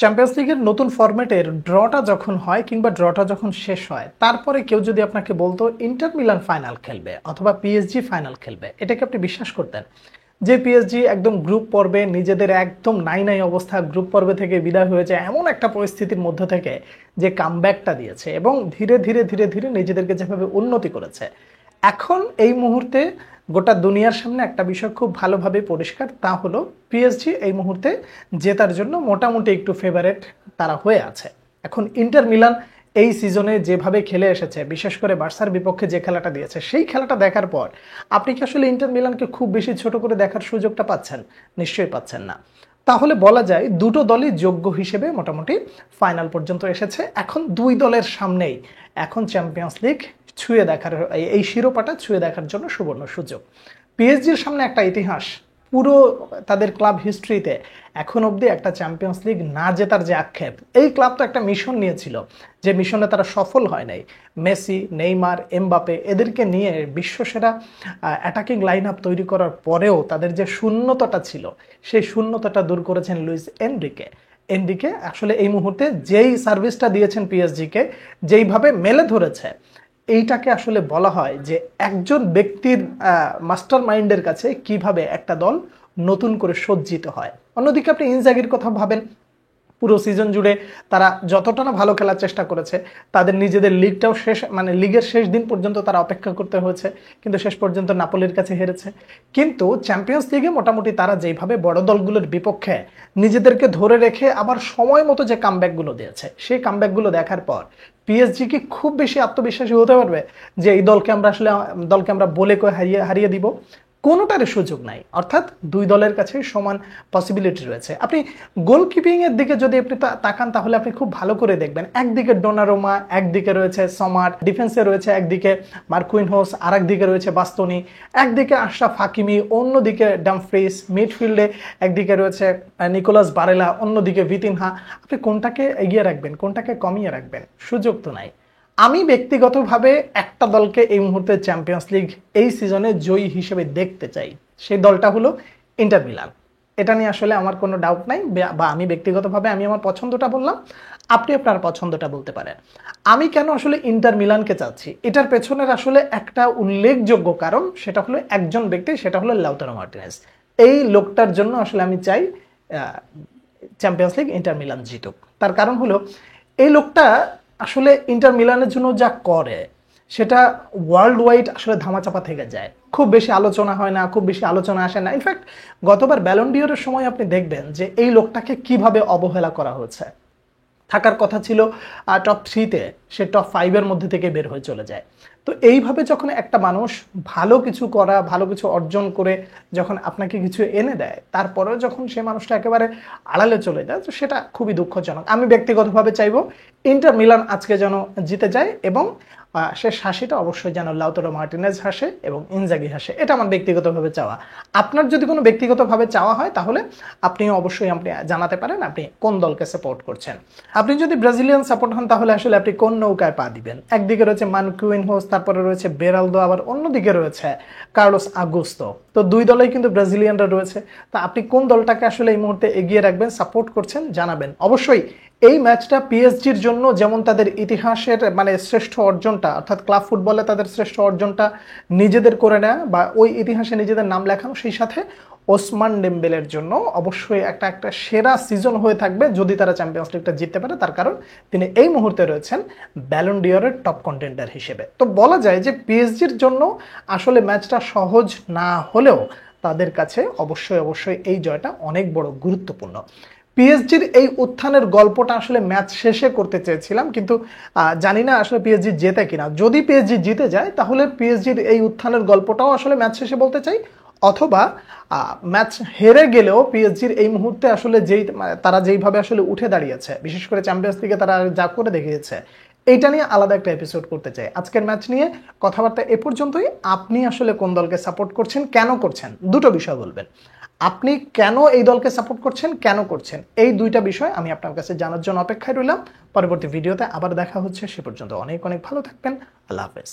Champions লিগের নতুন ফরম্যাটের ড্রটা যখন হয় কিংবা ড্রটা যখন শেষ হয় তারপরে কেউ যদি আপনাকে বলতো ইন্টার মিলান ফাইনাল খেলবে অথবা পিএসজি ফাইনাল খেলবে, এটাকে আপনি বিশ্বাস করতেন? যে পিএসজি একদম গ্রুপ পর্বে নিজেদের একদম নাই নাই অবস্থা, গ্রুপ পর্বে থেকে বিদায় হয়েছে এমন একটা পরিস্থিতির মধ্য থেকে যে কামব্যাকটা দিয়েছে এবং ধীরে ধীরে ধীরে ধীরে নিজেদেরকে যেভাবে উন্নতি করেছে, এখন এই মুহূর্তে গোটা দুনিয়ার সামনে একটা বিষয় খুব ভালোভাবে পরিষ্কার, তা হলো পিএসজি এই মুহূর্তে জেতার জন্য মোটামুটি একটু ফেভারেট তারা হয়ে আছে। এখন ইন্টার মিলান এই সিজনে যেভাবে খেলে এসেছে, বিশেষ করে বার্সার বিপক্ষে যে খেলাটা দিয়েছে, সেই খেলাটা দেখার পর আপনি কি আসলে ইন্টার মিলানকে খুব বেশি ছোট করে দেখার সুযোগটা পাচ্ছেন? নিশ্চয়ই পাচ্ছেন না। তাহলে বলা যায় দুটো দলই যোগ্য হিসেবে মোটামুটি ফাইনাল পর্যন্ত এসেছে। এখন দুই দলের সামনেই এখন চ্যাম্পিয়ন্স লিগ ছুঁয়ে দেখার, এই শিরোপাটা ছুঁয়ে দেখার জন্য সুবর্ণ সুযোগ। পিএসজির সামনে একটা ইতিহাস, পুরো তাদের ক্লাব হিস্ট্রিতে এখন অবধি একটা চ্যাম্পিয়ন্স লিগ না জেতার যে আক্ষেপ, এই ক্লাব তো একটা মিশন নিয়েছিল, যে মিশনে তারা সফল হয় নাই। মেসি, নেইমার, এমবাপে এদেরকে নিয়ে বিশ্বসেরা অ্যাটাকিং লাইন আপ তৈরি করার পরেও তাদের যে শূন্যতাটা ছিল, সেই শূন্যতাটা দূর করেছেন লুইস এনরিকে। এনরিকে আসলে এই মুহূর্তে যেই সার্ভিসটা দিয়েছেন পিএসজিকে, যেইভাবে মেলে ধরেছে, এইটাকে আসলে বলা হয় যে একজন ব্যক্তির মাস্টার মাইন্ডের কাছে কিভাবে একটা দল নতুন করে সজ্জিত হয়। অন্যদিকে আপনি ইনজাগির কথা ভাবেন, পুরো সিজন জুড়ে তারা যতটা না ভালো খেলার চেষ্টা করেছে, তাদের নিজেদের লিগটাও শেষ, মানে লিগের শেষ দিন পর্যন্ত তারা অপেক্ষা করতে হয়েছে, কিন্তু শেষ পর্যন্ত নাপোলির কাছে হেরেছে। কিন্তু চ্যাম্পিয়ন্স লিগে মোটামুটি তারা যেইভাবে বড় দলগুলোর বিপক্ষে নিজেদেরকে ধরে রেখে আবার সময় মতো যে কামব্যাকগুলো দিয়েছে, সেই কামব্যাকগুলো দেখার পর পিএসজি কি খুব বেশি আত্মবিশ্বাসী হতে পারবে যে এই দলকে আমরা বলে কয়ে হারিয়ে দিব? কোনোটারই সুযোগ নাই। অর্থাৎ দুই দলের কাছে সমান পসিবিলিটি রয়েছে। আপনি গোলকিপিং এর দিকে যদি আপনি তাকান, তাহলে আপনি খুব ভালো করে দেখবেন, একদিকে ডোনারুমা, একদিকে রয়েছে সমার, ডিফেন্সে রয়েছে একদিকে মার্কুইনহোস, আর একদিকে রয়েছে বাস্তনি, একদিকে আশরাফ হাকিমি, অন্যদিকে ডামফ্রিস, মিডফিল্ডে একদিকে রয়েছে নিকোলাস বারেলা, অন্যদিকে ভিতিনহা। আপনি কোনটাকে এগিয়ে রাখবেন, কোনটাকে কমিয়ে রাখবেন? সুযোগ তো নাই। আমি ব্যক্তিগতভাবে একটা দলকে এই মুহূর্তে চ্যাম্পিয়ন্স লিগ এই সিজনে জয়ী হিসেবে দেখতে চাই, সেই দলটা হলো ইন্টার মিলান। এটা নিয়ে আসলে আমার কোনো ডাউট নাই, বা আমি ব্যক্তিগতভাবে আমি আমার পছন্দটা বললাম, আপনি আপনার পছন্দটা বলতে পারেন। আমি কেন আসলে ইন্টার মিলানকে চাচ্ছি, এটার পেছনের আসলে একটা উল্লেখযোগ্য কারণ, সেটা হলো একজন ব্যক্তি, সেটা হলো লাউতারো মার্টিনেজ। এই লোকটার জন্য আসলে আমি চাই চ্যাম্পিয়ন্স লিগ ইন্টার মিলান জিতুক। তার কারণ হলো এই লোকটা আসলে ইন্টার মিলানের জন্য যা করে, সেটা ওয়ার্ল্ড ওয়াইড আসলে ধামাচাপা থেকে যায়। খুব বেশি আলোচনা হয় না, খুব বেশি আলোচনা আসে না। ইনফ্যাক্ট গতবার ব্যালন ডিওরের সময় আপনি দেখবেন যে এই লোকটাকে কিভাবে অবহেলা করা হয়েছে। থাকার কথা ছিল টপ 3-তে, সে টপ 5-এর মধ্যে থেকে বের হয়ে চলে যায়। তো এইভাবে যখন একটা মানুষ ভালো কিছু করা, ভালো কিছু অর্জন করে যখন আপনাকে কিছু এনে দেয়, তারপরেও যখন সে মানুষটা একেবারে আড়ালে চলে যায়, তো সেটা খুবই দুঃখজনক। আমি ব্যক্তিগতভাবে চাইবো ইন্টার মিলান আজকে যেন জিতে যায় এবং শেষ হাসিটা অবশ্যই যেন লাউতারো মার্টিনেজ হাসে এবং ইনজাগি হাসে। এটা আমার ব্যক্তিগতভাবে চাওয়া। আপনার যদি কোনো ব্যক্তিগতভাবে চাওয়া হয়, তাহলে আপনিও অবশ্যই আপনি জানাতে পারেন আপনি কোন দলকে সাপোর্ট করছেন। আপনি যদি ব্রাজিলিয়ান সাপোর্ট হন, তাহলে আসলে আপনি কোন নৌকায় পা দিবেন? একদিকে রয়েছে মার্কুইনহোস, তারপরে রয়েছে বেরালদো, আবার অন্যদিকে রয়েছে কার্লোস আগুস্তো। তো দুই দলেই কিন্তু ব্রাজিলিয়ানরা রয়েছে। তা আপনি কোন দলটাকে আসলে এই মুহূর্তে এগিয়ে রাখবেন, সাপোর্ট করছেন, জানাবেন অবশ্যই। এই ম্যাচটা পিএসজির জন্য যেমন তাদের ইতিহাসের মানে শ্রেষ্ঠ অর্জনটা, অর্থাৎ ক্লাব ফুটবলে তাদের শ্রেষ্ঠ অর্জনটা নিজেদের করে নেয় বা ওই ইতিহাসে নিজেদের নাম লেখানো, সেই সাথে ওসমান ডেম্বেলের জন্য অবশ্যই একটা সেরা সিজন হয়ে থাকবে যদি তারা চ্যাম্পিয়ন্স লিগটা জিততে পারে। তার কারণ তিনি এই মুহূর্তে রয়েছেন ব্যালন ডিওরের টপ কন্টেন্ডার হিসেবে। তো বলা যায় যে পিএসজির জন্য আসলে ম্যাচটা সহজ না হলেও তাদের কাছে অবশ্যই এই জয়টা অনেক বড় গুরুত্বপূর্ণ। পিএসজির এই উত্থানের গল্পটা আসলে ম্যাচ শেষে করতে চেয়েছিলাম, কিন্তু জানি না আসলে পিএসজি জেতে কিনা। যদি পিএসজি জিতে যায়, তাহলে পিএসজির এই উত্থানের গল্পটাও আসলে ম্যাচ শেষে বলতে চাই, অথবা ম্যাচ হেরে গেলেও পিএসজির এই মুহূর্তে আসলে তারা যেইভাবে আসলে উঠে দাঁড়িয়েছে, বিশেষ করে চ্যাম্পিয়ন্স লিগে তারা যা করে দেখিয়েছে, এইটা নিয়ে আলাদা একটা এপিসোড করতে চাই। আজকের ম্যাচ নিয়ে কথাবার্তা এ পর্যন্তই। আপনি আসলে কোন দলকে সাপোর্ট করছেন, কেন করছেন, দুটো বিষয় বলবেন। আপনি কেন এই দলকে সাপোর্ট করছেন, কেন করছেন, এই দুইটা বিষয় আমি আপনার কাছে জানার জন্য অপেক্ষায় রইলাম। পরবর্তী ভিডিওতে আবার দেখা হচ্ছে, সে পর্যন্ত অনেক ভালো থাকবেন। আল্লাহ হাফেজ।